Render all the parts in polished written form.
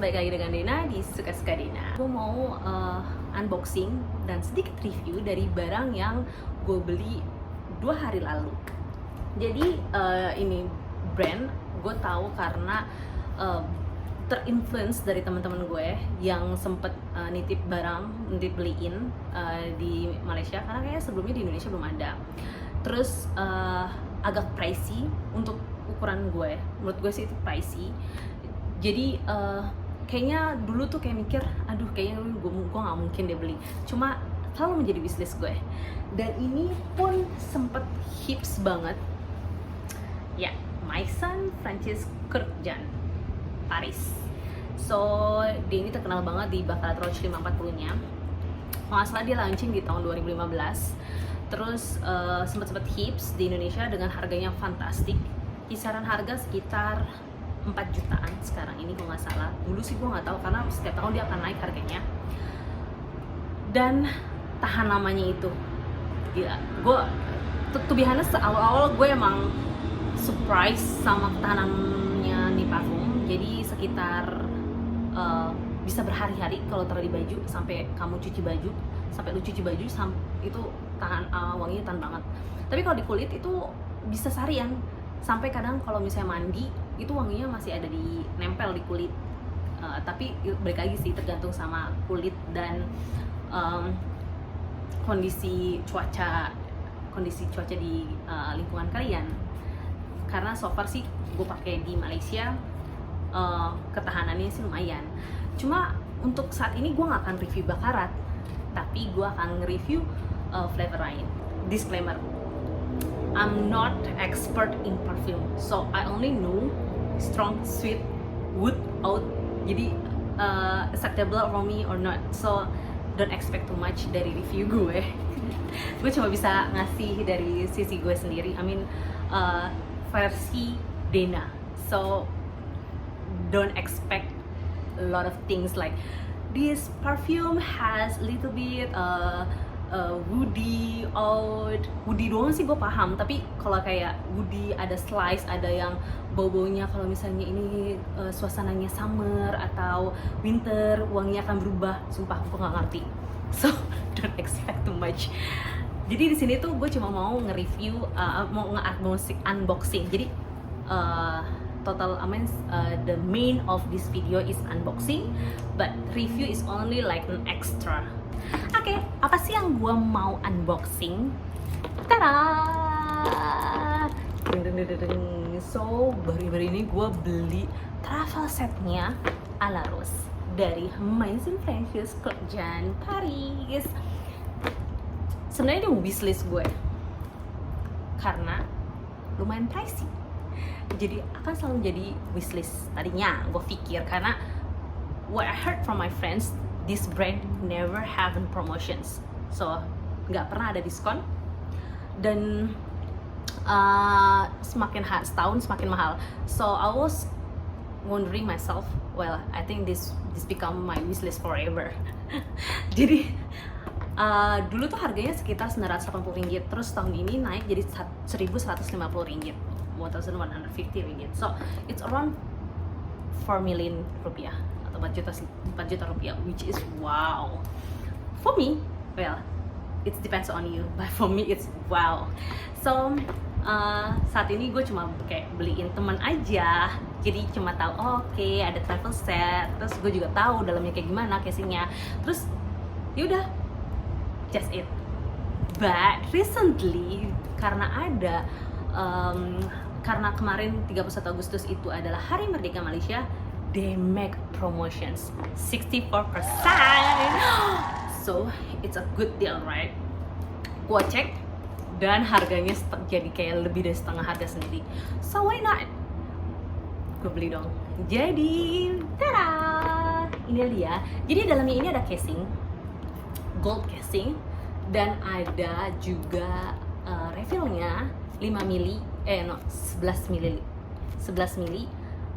balik lagi dengan Dena di Suka-Suka Dena. Gue mau unboxing dan sedikit review dari barang yang gue beli 2 hari lalu. Jadi ini brand gue tahu karena terinfluence dari teman-teman gue yang sempet nitip beliin di Malaysia, karena kayaknya sebelumnya di Indonesia belum ada. Terus agak pricey untuk ukuran gue, menurut gue sih itu pricey. Jadi kayaknya dulu tuh kayak mikir, aduh kayaknya gue nggak mungkin deh beli. Cuma selalu menjadi wishlist gue. Dan ini pun sempet hits banget. Ya, Maison Francis Kurkdjian, Paris. So dia ini terkenal banget di Baccarat Rouge 540-nya. Kalau nggak salah dia launching di tahun 2015. Terus sempat hits di Indonesia dengan harganya fantastik. Kisaran harga sekitar 4 jutaan sekarang ini kalau nggak salah. Dulu sih gue nggak tahu karena setiap tahun dia akan naik harganya. Dan tahan lamanya itu, gila. Gue to be honest, awal-awal gue emang surprise sama ketahanannya nih parfum. Jadi sekitar bisa berhari-hari kalau taruh di baju, sampai kamu cuci baju, sampai lu cuci baju itu tahan, wanginya tahan banget. Tapi kalau di kulit itu bisa seharian, sampai kadang kalau misalnya mandi itu wanginya masih ada di nempel di kulit. Tapi balik lagi sih, tergantung sama kulit dan kondisi cuaca di lingkungan kalian. Karena so far sih gue pakai di Malaysia, ketahanannya sih lumayan. Cuma untuk saat ini gue nggak akan review Baccarat, tapi gue akan nge-review flavor lain. Disclaimer, I'm not expert in perfume, so I only know strong, sweet, wood, oud. Jadi acceptable for me or not. So don't expect too much dari review gue. Gue cuma bisa ngasih dari sisi gue sendiri. I mean versi Dena. So don't expect a lot of things like this perfume has a little bit woody, oud. Woody doang sih gue paham, tapi kalau kayak woody ada slice, ada yang bau-baunya kalau misalnya ini suasananya summer atau winter, wanginya akan berubah. Sumpah gue nggak ngerti. So don't expect too much. Jadi di sini tuh gue cuma mau nge-review, mau unboxing. Jadi total the main of this video is unboxing, but review is only like an extra. Oke, apa sih yang gue mau unboxing? Tada! So baru-baru ini gue beli travel setnya ala Rose dari Maison Francis Kurkdjian Paris. Sebenarnya ini wishlist gue karena lumayan pricey, jadi akan selalu jadi wishlist tadinya gue pikir, karena what I heard from my friends, this brand never having promotions, so nggak pernah ada diskon, dan setahun semakin mahal. So I was wondering myself, well, I think this become my wishlist forever. Jadi dulu tuh harganya sekitar Rp980, terus tahun ini naik jadi Rp1.150, Rp1,150. So it's around 4 million rupiah atau 4 juta rupiah, which is wow. For me, well, it depends on you, but for me it's wow. So saat ini gue cuma kayak beliin teman aja, jadi cuma tahu oke, ada travel set, terus gue juga tahu dalamnya kayak gimana casingnya, terus yaudah, just it. But recently karena karena kemarin 31 Agustus itu adalah Hari Merdeka Malaysia, they make promotions 64%. So it's a good deal, right? Gua cek dan harganya jadi kayak lebih dari setengah harga sendiri. So why not? Gue beli dong. Jadi, tada! Ini dia. Jadi dalamnya ini ada casing, gold casing, dan ada juga refillnya 5 mili, 11 mili,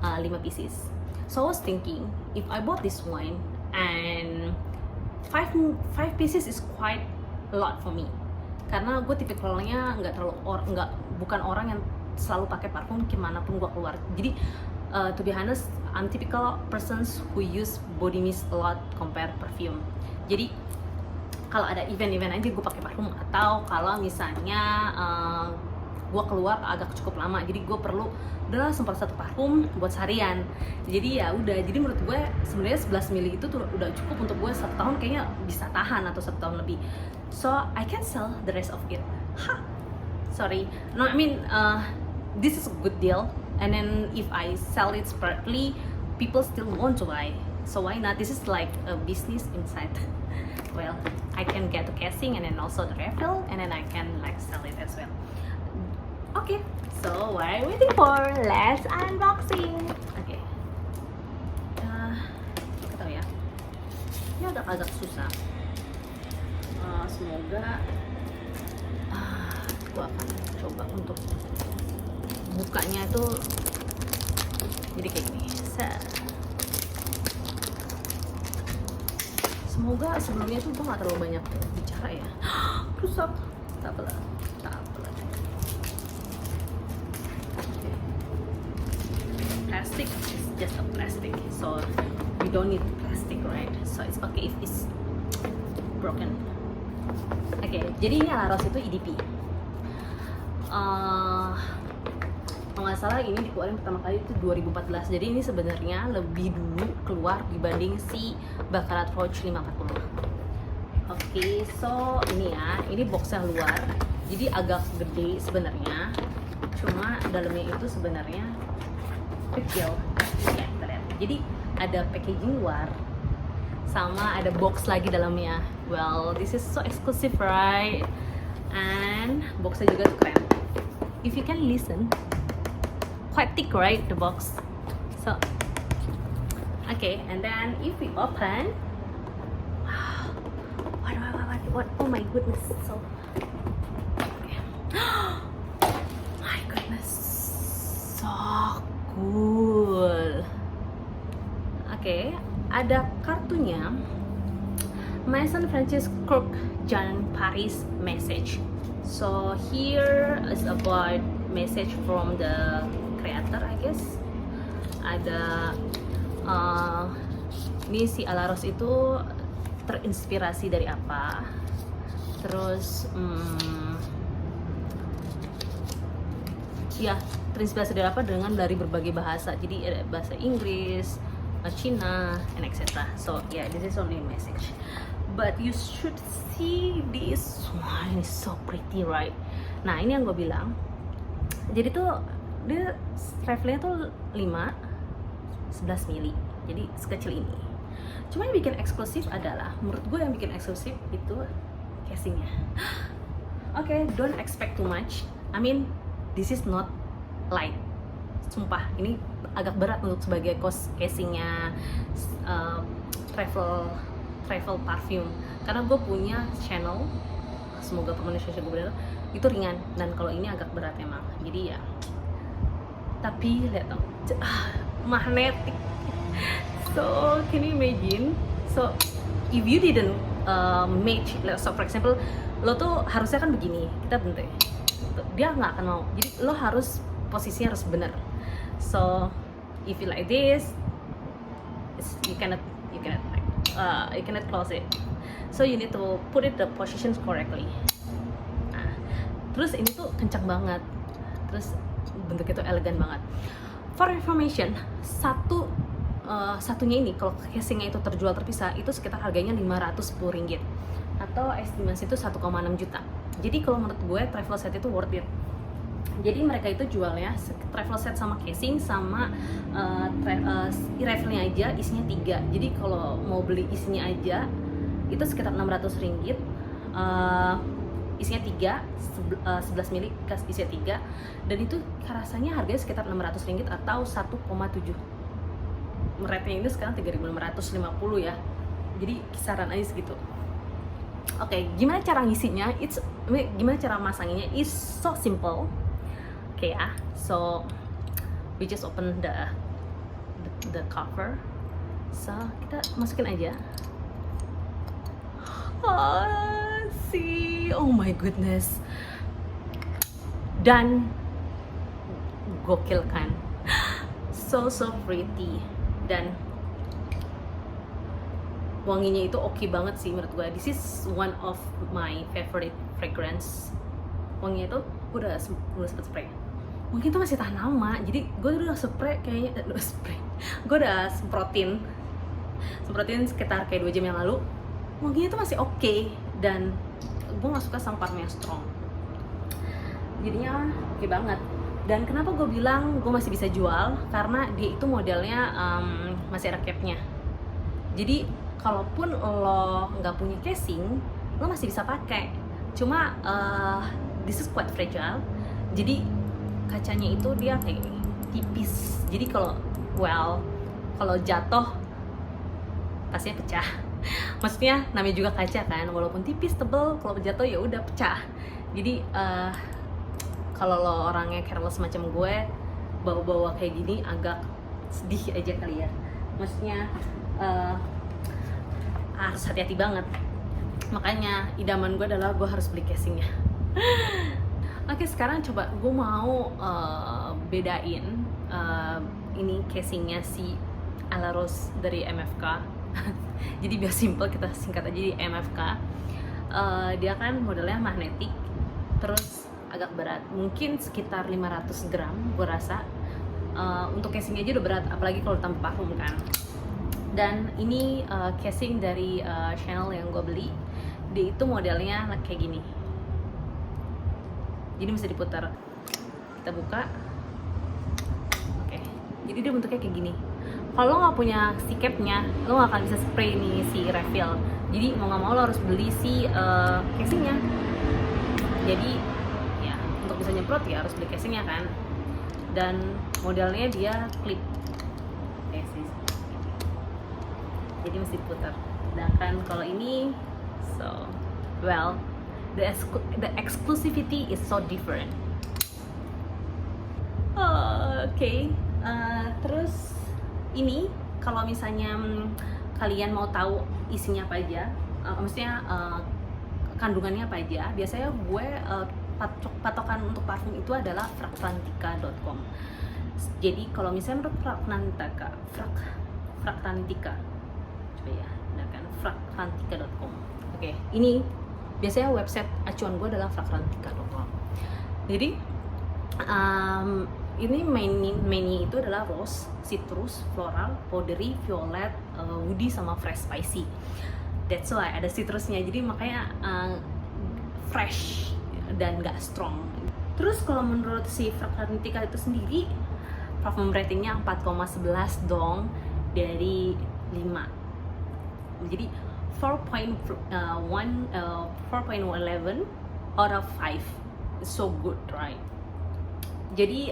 5 pieces. So I was thinking, if I bought this one and 5 pieces is quite a lot for me, karena gue tipikalnya bukan orang yang selalu pakai parfum kemanapun gue keluar. Jadi To be honest, I'm typical persons who use body mist a lot compare perfume. Jadi kalau ada event-event aja gue pakai parfum, atau kalau misalnya gue keluar agak cukup lama, jadi gue perlu udah sempat satu parfum buat seharian. Jadi ya udah, jadi menurut gue sebenarnya 11 ml itu tuh udah cukup untuk gue 1 tahun, kayaknya bisa tahan, atau 1 tahun lebih. So I can sell the rest of it. Sorry, no, I mean this is a good deal, and then if I sell it separately, people still want to buy, so why not? This is like a business inside. Well, I can get the casing and then also the refill, and then I can like sell it as well. Okay, so what are you waiting for? Let's unboxing. Okay, kita tahu ya, ini agak susah. Semoga gue akan coba untuk bukanya itu jadi kayak gini. Semoga sebelumnya tuh gue gak terlalu banyak bicara ya. Rusak. Tak apa. Okay. Plastic is just a plastic, so we don't need plastic, right? So it's okay if it's broken. Oke, jadi ini Alaros itu EDP. Kalau nggak salah ini dikeluarin pertama kali itu 2014. Jadi ini sebenarnya lebih dulu keluar dibanding si Baccarat Rouge 540. Oke, so ini ya, ini boxnya luar, jadi agak gede sebenarnya. Cuma dalamnya itu sebenarnya kecil. Ya, kita lihat. Jadi ada packaging luar, sama ada box lagi dalamnya. Well, this is so exclusive, right? And boxnya juga tuh keren. If you can listen, quite thick, right, the box? So, okay, and then if we open, what? Oh my goodness, so, okay. My goodness, so cool. Okay, ada kartunya. Maison Francis Kurk Jean Paris message. So here is about message from the creator, I guess. Ada ini si Alaros itu terinspirasi dari apa? Terus ya, terinspirasi dari apa? Dari berbagai bahasa. Jadi ada bahasa Inggris, Cina, and etc. So yeah, this is only a message. But you should see this one, is so pretty, right? Nah, ini yang gue bilang. Jadi tuh dia travelnya tuh 11 mili. Jadi sekecil ini. Cuma yang bikin eksklusif adalah, menurut gue yang bikin eksklusif itu casingnya. Okay, don't expect too much. I mean, this is not light. Sumpah, ini agak berat untuk sebagai casingnya travel parfum, karena gue punya channel, semoga pronunciation gue benar, itu ringan, dan kalau ini agak berat emang. Jadi ya, tapi lihat dong, magnetic. So can you imagine? So if you didn't match, so for example, lo tuh harusnya kan begini, kita bentuk, dia nggak akan mau. Jadi lo harus posisinya harus benar. So if you like this, you cannot close it. So you need to put it the positions correctly. Nah, terus ini tuh kencang banget. Terus bentuknya tuh elegan banget. For information, satunya ini kalau casingnya itu terjual terpisah itu sekitar harganya Rp510, atau estimasi itu 1,6 juta. Jadi kalau menurut gue travel set itu worth it. Jadi mereka itu jualnya travel set sama casing sama refill-nya aja isinya 3. Jadi kalau mau beli isinya aja itu sekitar Rp600. Isinya 3, 11 mili isinya 3, dan itu rasanya harganya sekitar Rp600 atau 1,7. Rate-nya ini sekarang 3.650 ya. Jadi kisaran aja segitu. Oke, gimana cara ngisinya? Gimana cara masanginnya? It's so simple. Oke ya, so we just open the cover. So kita masukin aja. See, oh my goodness, dan gokil kan? so pretty, dan wanginya itu oke banget sih menurut gue. This is one of my favorite fragrance. Wanginya itu udah sempet spray, mungkin tuh masih tahan lama, jadi gue udah spray kayaknya gue udah semprotin sekitar kayak 2 jam yang lalu. Wanginya tuh masih oke, dan gue nggak suka sama parfum yang strong, jadinya oke banget. Dan kenapa gue bilang gue masih bisa jual, karena dia itu modelnya masih ada capnya. Jadi kalaupun lo nggak punya casing, lo masih bisa pakai. Cuma this is quite fragile, jadi kacanya itu dia kayak gini, tipis. Jadi kalau jatuh pastinya pecah. Maksudnya namanya juga kaca kan, walaupun tipis tebel, kalau jatuh ya udah pecah. Jadi kalau lo orangnya careless macam gue, bawa kayak gini agak sedih aja kali ya. Maksudnya harus hati-hati banget. Makanya idaman gue adalah gue harus beli casingnya. Oke, sekarang coba gue mau bedain ini casingnya si Ala Rose dari MFK. Jadi biar simple kita singkat aja di MFK. Dia kan modelnya magnetik, terus agak berat, mungkin sekitar 500 gram gue rasa. Untuk casingnya aja udah berat, apalagi kalau tambah parfum kan. Dan ini casing dari Chanel yang gue beli. Dia itu modelnya kayak gini, jadi bisa diputar. Kita buka, oke. Jadi dia bentuknya kayak gini. Kalau lo nggak punya si capnya, lo nggak akan bisa spray nih si refill. Jadi mau nggak mau lo harus beli si casingnya. Jadi ya untuk bisa nyemprot ya harus beli casingnya kan. Dan modelnya dia clip, jadi mesti putar. Sedangkan kalau ini, the exclusivity is so different. Oke. Terus ini kalau misalnya kalian mau tahu isinya apa aja, maksudnya kandungannya apa aja, biasanya gue patokan untuk parfum itu adalah fragrantica.com. Jadi kalau misalnya menurut Fragrantica, coba ya, kan fragrantica.com. Oke, ini biasanya website acuan gue adalah fragrantica.com. Jadi ini mainnya itu adalah rose, citrus, floral, powdery, violet, woody, sama fresh spicy. That's why ada citrusnya, jadi makanya fresh dan gak strong. Terus kalau menurut si Fragrantica itu sendiri, parfum ratingnya 4,11 dong dari 5. Jadi 4.11 out of 5. It's so good, right? Jadi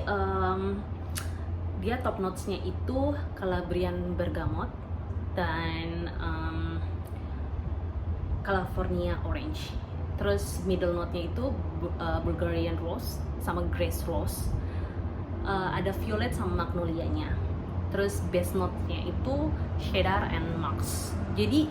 dia top notes-nya itu Calabrian bergamot dan California orange. Terus middle note-nya itu Bulgarian rose sama Grace rose. Ada violet sama magnolianya. Terus base note-nya itu cedar and musk. Jadi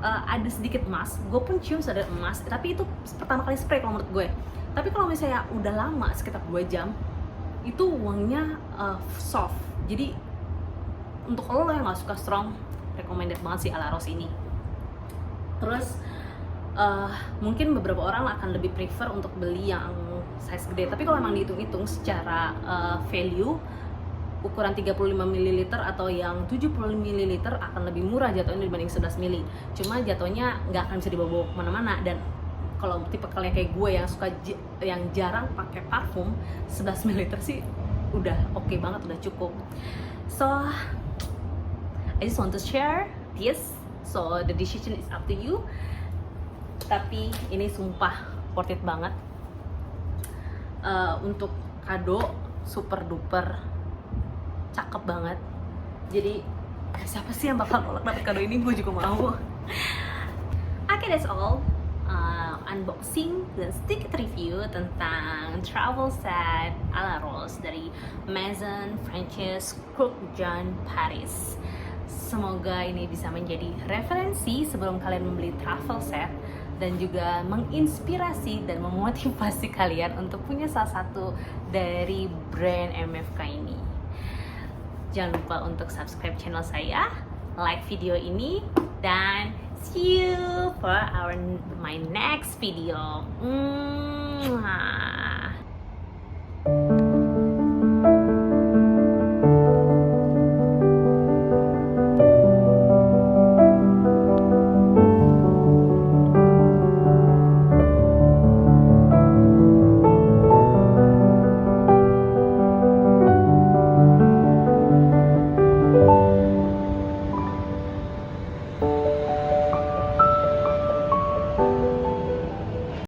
ada sedikit emas. Gue pun cium ada emas, tapi itu pertama kali spray kalau menurut gue. Tapi kalau misalnya udah lama sekitar 2 jam, itu wanginya soft. Jadi untuk lo yang nggak suka strong, recommended banget sih Ala Rose ini. Terus mungkin beberapa orang akan lebih prefer untuk beli yang size gede. Tapi kalau emang dihitung-hitung secara value, ukuran 35 ml atau yang 70 ml akan lebih murah jatuhnya dibanding 11 ml. Cuma jatuhnya nggak akan bisa dibawa kemana-mana. Dan kalau tipe kalian kayak gue yang suka yang jarang pakai parfum, 11 ml sih udah oke banget, udah cukup. So I just want to share this, so the decision is up to you. Tapi ini sumpah worth it banget. Untuk kado super duper cakep banget. Jadi siapa sih yang bakal nolak dapet kado ini? Gue juga mau. Okay, that's all. Unboxing dan sedikit review tentang travel set Ala Rose dari Maison Francis Kurkdjian Paris. Semoga ini bisa menjadi referensi sebelum kalian membeli travel set, dan juga menginspirasi dan memotivasi kalian untuk punya salah satu dari brand MFK ini. Jangan lupa untuk subscribe channel saya, like video ini, dan see you for my next video.